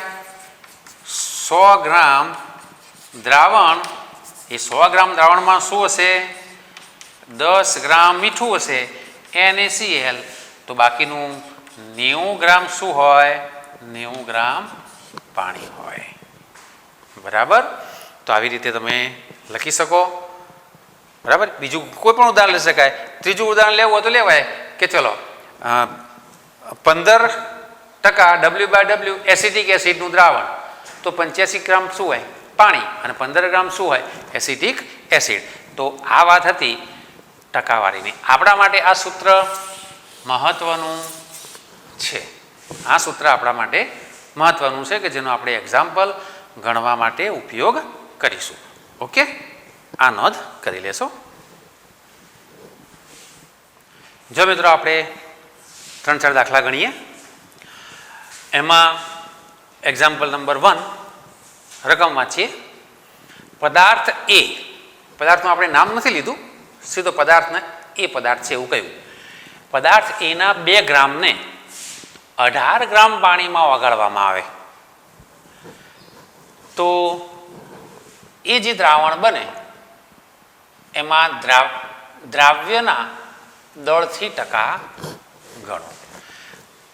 100 ગ્રામ દ્રાવણ, એ 100 ગ્રામ દ્રાવણમાં શું હશે? 10 ગ્રામ મીઠું હશે, NaCl. તો બાકીનું 90 ગ્રામ શું હોય? 90 ગ્રામ પાણી હોય, બરાબર. તો આવી રીતે તમે લખી શકો, બરાબર. બીજું કોઈ પણ ઉદાહરણ લઈ શકાય. ત્રીજું ઉદાહરણ લેવું હોય તો લેવાય કે ચલો 15% W/W એસિટિક એસિડનું દ્રાવણ, તો 85 ગ્રામ શું હોય? પાણી, અને 15 ગ્રામ શું હોય? Acetic acid. તો આ વાત હતી ટકાવારીની. આપણા માટે આ સૂત્ર મહત્વનું છે. આ સૂત્ર આપણા માટે મહત્વનું છે કે જેનો આપણે એક્ઝામ્પલ ગણવા માટે ઉપયોગ કરીશું. ઓકે, આ નોંધ કરી લેશો. જો મિત્રો આપણે 3-4 દાખલા ગણીએ. એમાં એક્ઝામ્પલ નંબર 1 રકમ વાંચીએ. પદાર્થ એ, પદાર્થનું આપણે નામ નથી લીધું, સીધો પદાર્થને એ પદાર્થ છે એવું કહ્યું. પદાર્થ એના 2 ગ્રામને 18 ગ્રામ પાણીમાં ઓગાળવામાં આવે તો એ જે દ્રાવણ બને એમાં દ્રાવ્યના દળથી ટકા ગણો.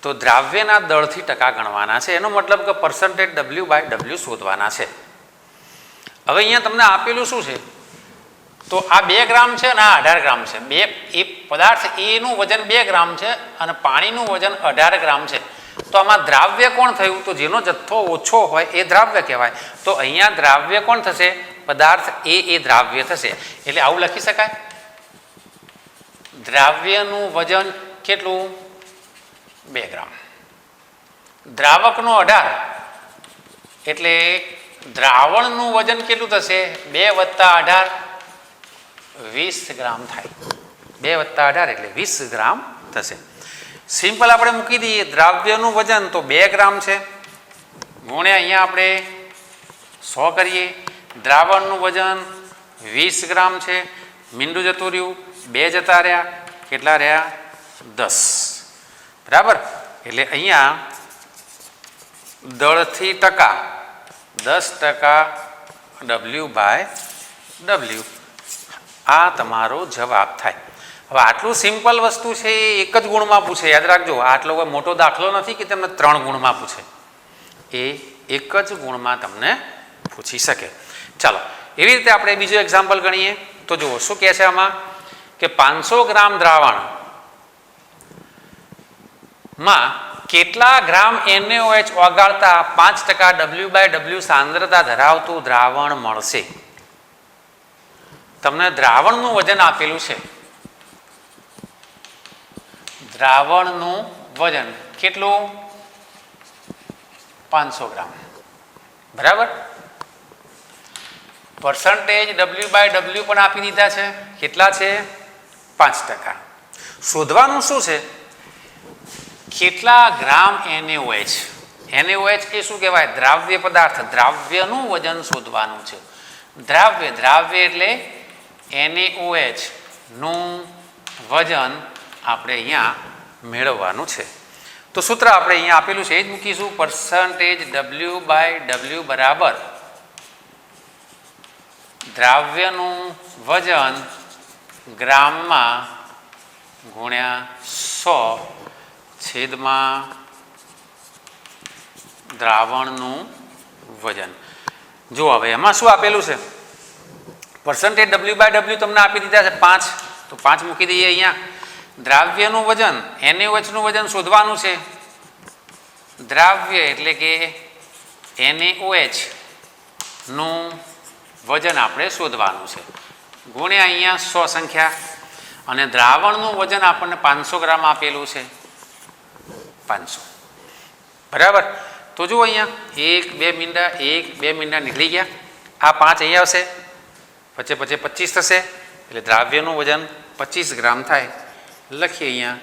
તો દ્રાવ્યના દળથી ટકા ગણવાના છે. એનો મતલબ કે પર્સન્ટેજ W/W શોધવાના છે. હવે અહીંયા તમને આપેલું શું છે? તો આ 2 ગ્રામ છે અને આ 18 ગ્રામ છે. એ પદાર્થ એનું વજન 2 ગ્રામ છે અને પાણીનું વજન 18 ગ્રામ છે. તો આમાં દ્રાવ્ય કોણ થયું? તો જેનો જથ્થો ઓછો હોય એ દ્રાવ્ય કહેવાય. તો અહીંયા દ્રાવ્ય કોણ થશે? પદાર્થ એ દ્રાવ્ય થશે. એટલે આવું લખી શકાય, દ્રાવ્યનું વજન કેટલું? 2 ગ્રામ. દ્રાવકનો 18 એટલે દ્રાવણનું વજન કેટલું થશે? 2 + 18 20 ગ્રામ થાય. 2 + 18 એટલે 20 ગ્રામ થશે. સિમ્પલ આપણે મૂકી દઈએ. દ્રાવ્યનું વજન તો 2 ગ્રામ છે, ગુણ્યા અહીંયા આપણે 100 કરીએ. દ્રાવણનું વજન 20 ગ્રામ છે, મીંડું જતું રહ્યું, 2 જતા રહ્યા, કેટલા રહ્યા? 10, બરાબર. એટલે અહીંયા દળથી ટકા 10% W/W આ તમારો જવાબ થાય. હવે આટલું સિમ્પલ વસ્તુ છે એ એક જ ગુણમાં પૂછે. યાદ રાખજો, આટલો કોઈ મોટો દાખલો નથી કે તમને 3 ગુણમાં પૂછે. એ એક જ ગુણમાં તમને પૂછી શકે. ચાલો એવી રીતે આપણે બીજું એક્ઝામ્પલ ગણીએ. તો જુઓ શું કહે છે આમાં કે 500 ગ્રામ દ્રાવણમાં કેટલા ગ્રામ NaOH ઓગાળતા 5% W/W સાંદ્રતા ધરાવતું દ્રાવણ મળશે. તમને દ્રાવણનું વજન આપેલું છે. દ્રાવણનું વજન કેટલું? 500 ગ્રામ, બરાબર. પર્સન્ટેજ W/W પણ આપી દીધા છે. કેટલા છે? 5%. શોધવાનું શું છે? કેટલા ગ્રામ NaOH. NaOH એ શું કહેવાય? દ્રાવ્ય પદાર્થ. દ્રાવ્યનું વજન શોધવાનું છે. દ્રાવ્ય એટલે NaOH નું વજન આપણે અહીંયા મેળવવાનું છે. તો સૂત્ર આપણે અહીંયા આપેલું છે એ જ મૂકીશું. પર્સન્ટેજ W/W બરાબર દ્રાવ્યનું વજન ગ્રામમાં ગુણ્યા 100 છેદમાં દ્રાવણનું વજન. જો હવે એમાં શું આપેલું છે? પર્સન્ટેજ W/W તમને આપી દીધા છે 5, તો 5 મૂકી દઈએ અહીંયા. દ્રાવ્યનું વજન NaOHનું વજન શોધવાનું છે. દ્રાવ્ય એટલે કે NaOH નું વજન આપણે શોધવાનું છે. ગુણ્યા અહીંયા 100 સંખ્યા અને દ્રાવણનું વજન આપણને 500 ગ્રામ આપેલું છે. 500 બરાબર. તો જુઓ અહીંયા 1 2 મીંડા 1 2 મીંડા નીકળી ગયા. આ 5 અહીંયા આવશે, પછી 25 થશે, એટલે દ્રાવ્યનું વજન 25 ગ્રામ થાય. લખીએ અહીંયા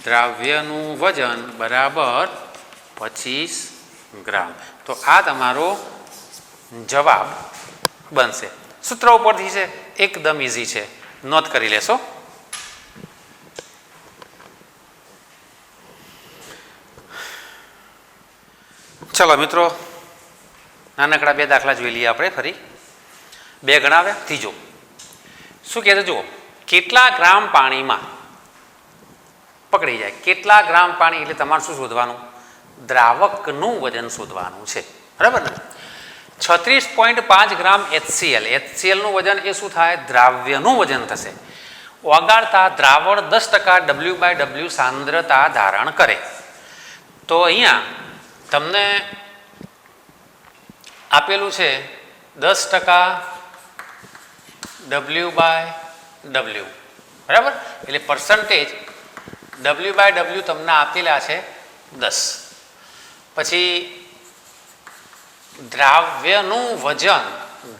દ્રાવ્યનું વજન બરાબર 25 ગ્રામ. તો આ તમારો જવાબ બનશે. સૂત્ર ઉપરથી છે, એકદમ ઇઝી છે, નોંધ કરી લેશો. ચલો મિત્રો, નાનકડા 2 દાખલા જોઈ લઈએ આપણે ફરી. 2 ગણાવ્યા. ત્રીજો શું કહે છે જુઓ, કેટલા ગ્રામ પાણીમાં પકડી જાય. કેટલા ગ્રામ પાણી એટલે તમારે શું શોધવાનું? દ્રાવકનું વજન શોધવાનું છે. બરાબર ને? 36.5 ગ્રામ HCl નું વજન એ શું થાય? દ્રાવ્યનું વજન થશે. ઓગાળતા દ્રાવણ 10% W/W સાંદ્રતા ધારણ કરે. તો અહીંયા તમને આપેલું છે 10% W/W. બરાબર? એટલે પર્સન્ટેજ W/W તમને આપેલા છે 10. પછી દ્રાવ્યનું વજન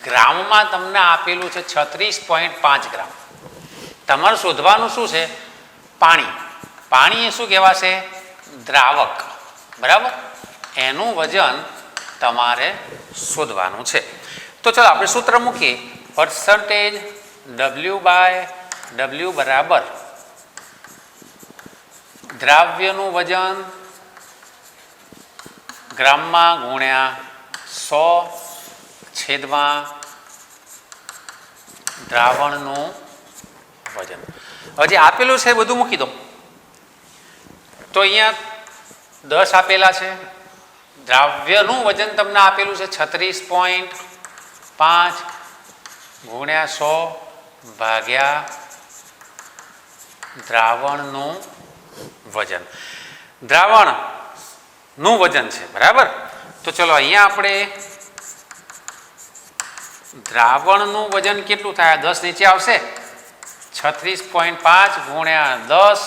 ગ્રામમાં તમને આપેલું છે 36.5 ગ્રામ. તમારે શોધવાનું શું છે? પાણી. પાણી એ શું કહેવાશે? દ્રાવક. બરાબર? એનું વજન તમારે શોધવાનું છે. તો ચલો આપણે સૂત્ર મૂકીએ. પર્સન્ટેજ W/W બરાબર દ્રાવ્યનું વજન ગ્રામમાં ગુણ્યા 100 છેદમાં દ્રાવણનું વજન. હવે જે આપેલું છે બધું મૂકી દો. તો અહીંયા 10 આપેલા છે. દ્રાવ્યનું વજન તમને આપેલું છે 36.5 ગુણ્યા 100 ભાગ્યા દ્રાવણનું વજન. દ્રાવણનું વજન છે. બરાબર? તો ચલો અહીંયા આપણે દ્રાવણનું વજન કેટલું થાય? 10 નીચે આવશે. 36.5 ગુણ્યા 100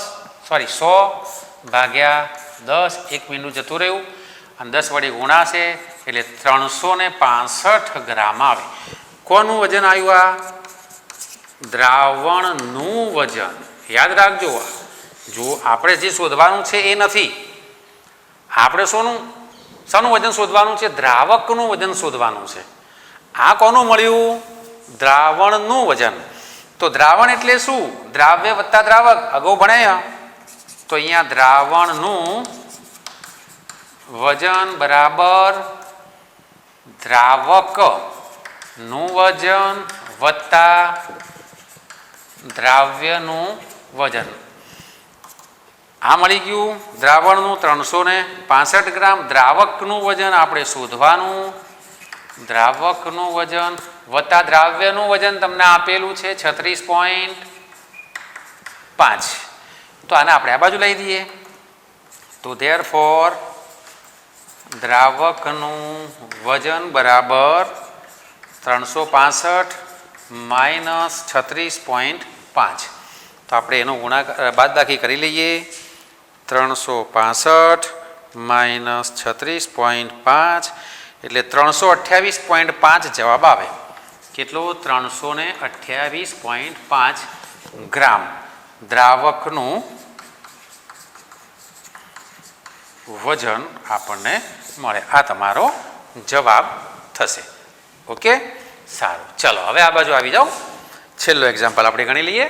ભાગ્યા 10. 1 મીંડું જતું રહ્યું અને 10 વડે ગુણાશે એટલે 365 ગ્રામ આવે. કોનું વજન આવ્યું? આ દ્રાવણનું વજન. યાદ રાખજો, જો આપણે જે શોધવાનું છે એ નથી. આપણે શાનું વજન શોધવાનું છે? દ્રાવકનું વજન શોધવાનું છે. આ કોનું મળ્યું? દ્રાવણનું વજન. તો દ્રાવણ એટલે શું? દ્રાવ્ય વત્તા દ્રાવક. અગાઉ ભણ્યા. તો અહીંયા દ્રાવણનું વજન બરાબર દ્રાવકનું વજન વત્તા દ્રાવ્યનું વજન. આ મળી ગયું. દ્રાવણનું 365 ગ્રામ. દ્રાવકનું વજન આપણે શોધવાનું. દ્રાવકનું વજન વત્તા દ્રાવ્યનું વજન તમને આપેલું છે 36.5. તો આને આપણે આ બાજુ લઈ દઈએ. તો ધેરફોર દ્રાવકનું વજન બરાબર 365 માઇનસ 36.5. તો આપણે એનો ગુણાકાર બાદબાકી કરી લઈએ. 365 માઇનસ 36.5 એટલે 328.5 જવાબ આવે. કેટલો? 328.5 ગ્રામ દ્રાવકનું વજન આપણને મળે. આ તમારો જવાબ થશે. ઓકે, સારું. ચલો હવે આ બાજુ આવી જાઓ. છેલ્લો એક્ઝામ્પલ આપણે ગણી લઈએ.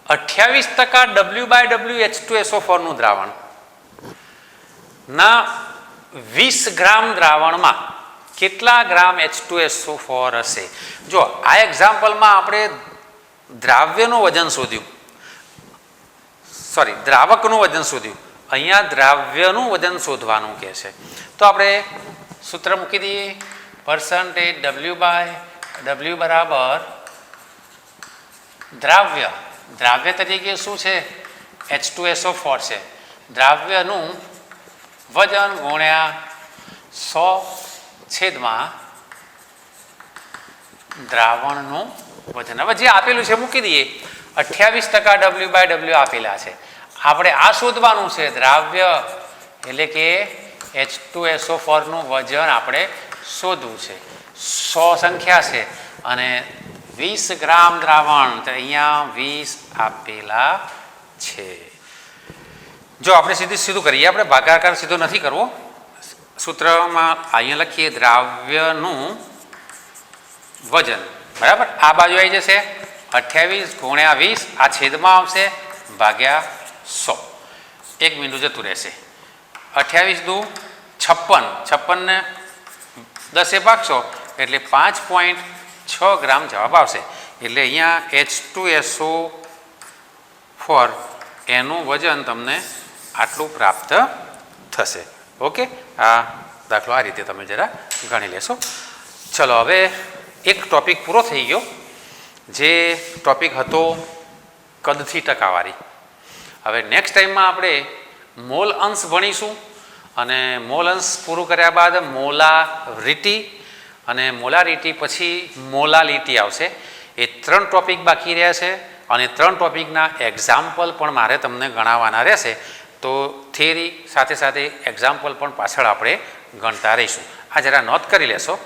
28% W/W H2SO4 નું દ્રાવણ ના 20 ગ્રામ દ્રાવણમાં કેટલા ગ્રામ H2SO4 હશે? જો આ એક્ઝામ્પલમાં આપણે દ્રાવ્યનું વજન શોધ્યું, દ્રાવકનું વજન શોધ્યું. અહીંયા દ્રાવ્યનું વજન શોધવાનું કહે છે. તો આપણે સૂત્ર મૂકી દઈએ. પર્સન્ટેજ W/W બરાબર દ્રાવ્ય દ્રાવ્ય તરીકે શું છે? H2SO4 છે. દ્રાવ્યનું વજન ગુણ્યા 100 દ્રાવણનું વજન. હવે જે આપેલું છે મૂકી દઈએ. 28% W/W આપેલા છે. આપણે આ શોધવાનું છે. દ્રાવ્ય એટલે કે H2SO4 નું વજન આપણે શોધવું છે. 100 સંખ્યા છે અને 20 ગ્રામ દ્રાવણ, તો અહીંયા 20 આપેલા છે. જો આપણે સીધું કરીએ, આપણે ભાગાકાર સીધો નથી કરવો. સૂત્રમાં અહીંયા લખીએ દ્રાવ્યનું વજન, બરાબર. આ બાજુ આવી જશે 28 ગુણ્યા 20, આ છેદમાં આવશે ભાગ્યા 100. 1 મીંડું જતું રહેશે. 28 દુ 56, 56 ને 10 ભાગશો એટલે 5.6 ગ્રામ જવાબ આવશે. એટલે અહીંયા H2SO4 એનું વજન તમને આટલું પ્રાપ્ત થશે. ઓકે, આ દાખલો આ રીતે તમે જરા ગણી લેશો. ચલો, હવે એક ટોપિક પૂરો થઈ ગયો, જે ટોપિક હતો કદથી ટકાવારી. હવે નેક્સ્ટ ટાઈમમાં આપણે મોલ અંશ ભણીશું અને મોલ અંશ પૂરું કર્યા બાદ મોલારિટી અને મોલારિટી પછી મોલાલિટી આવશે. એ 3 ટોપિક બાકી રહ્યા છે અને 3 ટોપિકના એક્ઝામ્પલ પણ મારે તમને ગણાવવાના રહેશે. તો થિયરી સાથે સાથે એક્ઝામ્પલ પણ પાછળ આપણે ગણતા રહીશું. આ જરા નોંધ કરી લેશો.